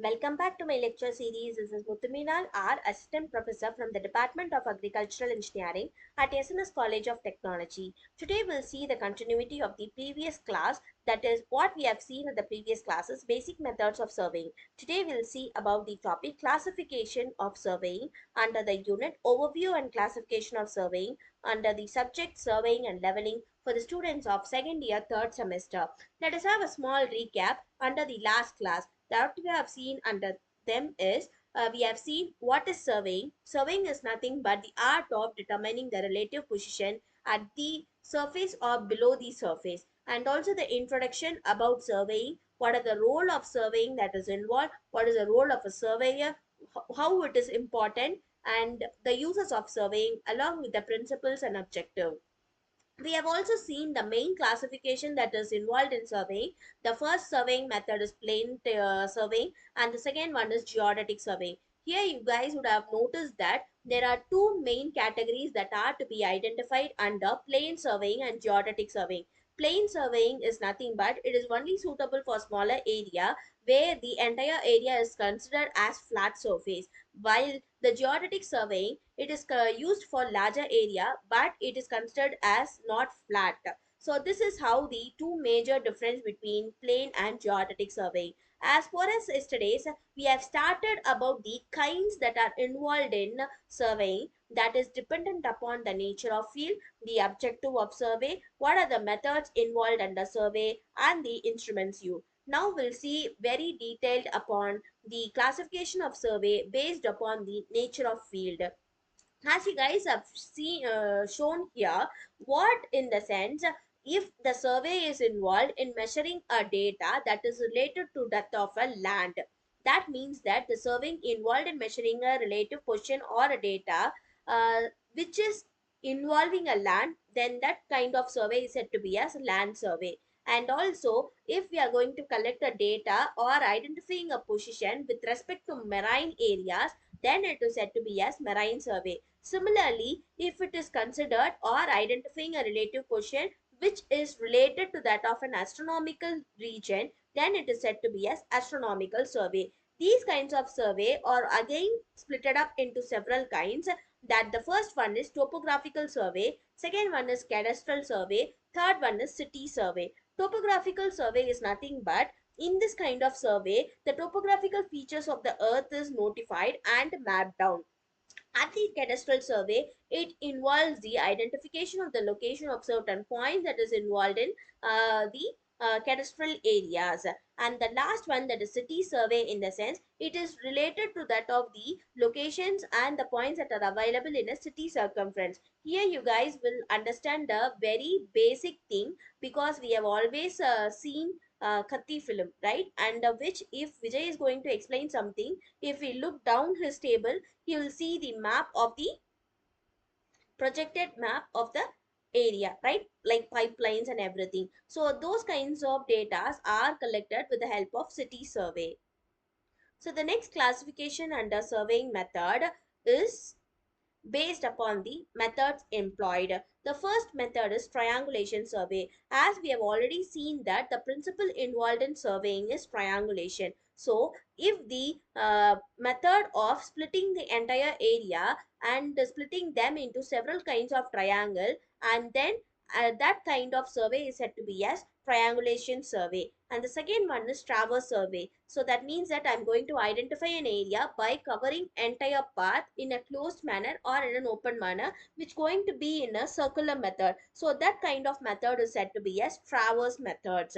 Welcome back to my lecture series. This is Muthuminal, our Assistant Professor from the Department of Agricultural Engineering at SNS College of Technology. Today we'll see the continuity of the previous class, that is what we have seen in the previous classes, basic methods of surveying. Today we'll see about the topic classification of surveying under the unit overview and classification of surveying under the subject surveying and leveling for the students of second year, third semester. Let us have a small recap under the last class that we have seen under them is we have seen what is surveying. Surveying is nothing but the art of determining the relative position at the surface or below the surface, and also the introduction about surveying, what are the role of surveying that is involved, what is the role of a surveyor, how it is important, and the uses of surveying along with the principles and objective. We have also seen the main classification that is involved in surveying. The first surveying method is plain surveying, and the second one is geodetic surveying. Here you guys would have noticed that there are two main categories that are to be identified under plain surveying and geodetic surveying. Plain surveying is nothing but it is only suitable for smaller area where the entire area is considered as flat surface, while the geodetic surveying, it is used for larger area but it is considered as not flat. So this is how the two major difference between plain and geodetic surveying. As far as yesterday's, we have started about the kinds that are involved in surveying, that is dependent upon the nature of field, the objective of survey, what are the methods involved under survey, and the instruments used. Now we'll see very detailed upon the classification of survey based upon the nature of field. As you guys have seen shown here, what in the sense, if the survey is involved in measuring a data that is related to depth of a land, that means that the surveying involved in measuring a relative position or a data which is involving a land, then that kind of survey is said to be as land survey. And also, if we are going to collect a data or identifying a position with respect to marine areas, then it is said to be as marine survey. Similarly, if it is considered or identifying a relative position which is related to that of an astronomical region, then it is said to be as astronomical survey. These kinds of survey are again splitted up into several kinds, that the first one is topographical survey, second one is cadastral survey, third one is city survey. Topographical survey is nothing but in this kind of survey, the topographical features of the earth is notified and mapped down. At the cadastral survey, it involves the identification of the location of certain points that is involved in the cadastral areas. And the last one, that is city survey, in the sense it is related to that of the locations and the points that are available in a city circumference. Here you guys will understand the very basic thing, because we have always seen Khatti film, right? And which if Vijay is going to explain something, if we look down his table, you will see the map of the projected map of the area, right? Like pipelines and everything. So those kinds of data are collected with the help of city survey. So the next classification under surveying method is based upon the methods employed. The first method is triangulation survey. As we have already seen that the principle involved in surveying is triangulation. So, if the method of splitting the entire area and splitting them into several kinds of triangle, and then that kind of survey is said to be as triangulation survey. And the second one is traverse survey. So that means that I'm going to identify an area by covering entire path in a closed manner or in an open manner, which going to be in a circular method. So that kind of method is said to be as traverse methods.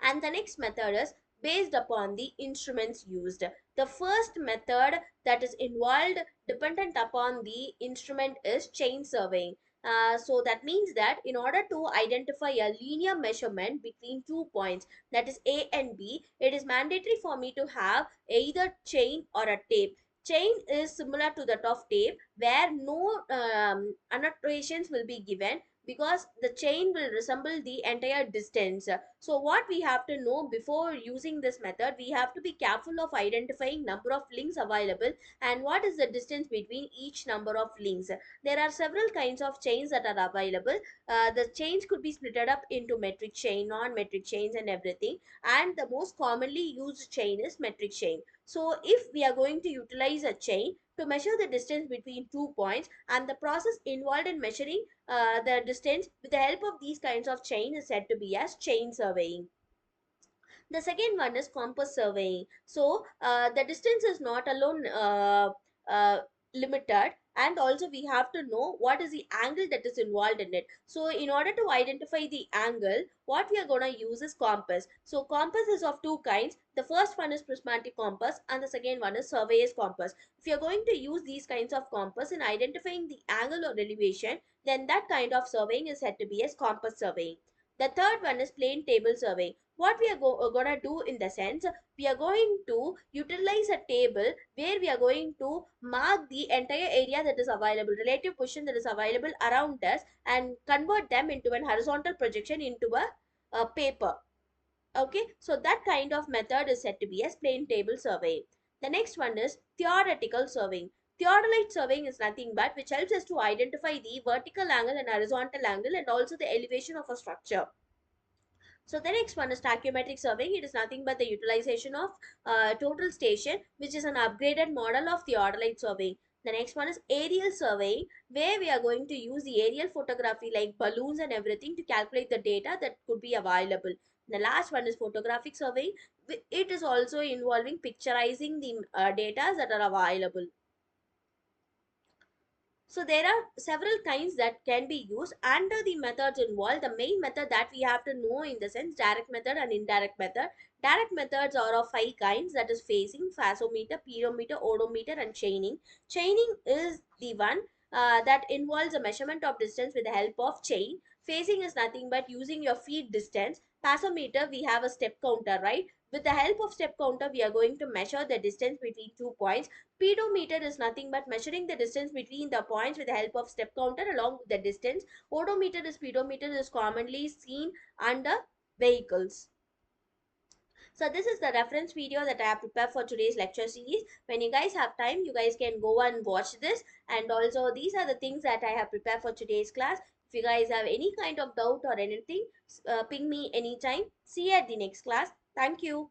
And the next method is based upon the instruments used. The first method that is involved dependent upon the instrument is chain surveying. So that means that in order to identify a linear measurement between 2 points, that is A and B, it is mandatory for me to have either chain or a tape. Chain is similar to that of tape, where no annotations will be given, because the chain will resemble the entire distance. So what we have to know before using this method, we have to be careful of identifying number of links available and what is the distance between each number of links. There are several kinds of chains that are available. The chains could be split up into metric chain, non-metric chains and everything, and the most commonly used chain is metric chain. So if we are going to utilize a chain to measure the distance between 2 points, and the process involved in measuring the distance with the help of these kinds of chain is said to be as chain surveying. The second one is compass surveying. So the distance is not alone uh, limited, and also we have to know what is the angle that is involved in it. So in order to identify the angle, what we are going to use is compass. So compass is of two kinds. The first one is prismatic compass and the second one is surveyor's compass. If you are going to use these kinds of compass in identifying the angle or elevation, then that kind of surveying is said to be as compass surveying. The third one is plane table surveying. What we are gonna do in the sense, we are going to utilize a table where we are going to mark the entire area that is available, relative position that is available around us, and convert them into an horizontal projection into a paper. Okay, so that kind of method is said to be as plane table survey. The next one is theoretical surveying. Theodolite surveying is nothing but which helps us to identify the vertical angle and horizontal angle and also the elevation of a structure. So the next one is tachymetric surveying. It is nothing but the utilization of total station, which is an upgraded model of theodolite surveying. The next one is aerial surveying, where we are going to use the aerial photography like balloons and everything to calculate the data that could be available. The last one is photographic surveying. It is also involving picturizing the data that are available. So there are several kinds that can be used under the methods involved. The main method that we have to know in the sense direct method and indirect method. Direct methods are of five kinds, that is phasing, phasometer, pedometer, odometer and chaining. Chaining is the one that involves a measurement of distance with the help of chain. Phasing is nothing but using your feet distance. Phasometer, we have a step counter, right? With the help of step counter, we are going to measure the distance between 2 points. Speedometer is nothing but measuring the distance between the points with the help of step counter along with the distance. Odometer is speedometer is commonly seen under vehicles. So this is the reference video that I have prepared for today's lecture series. When you guys have time, you guys can go and watch this. And also these are the things that I have prepared for today's class. If you guys have any kind of doubt or anything, ping me anytime. See you at the next class. Thank you.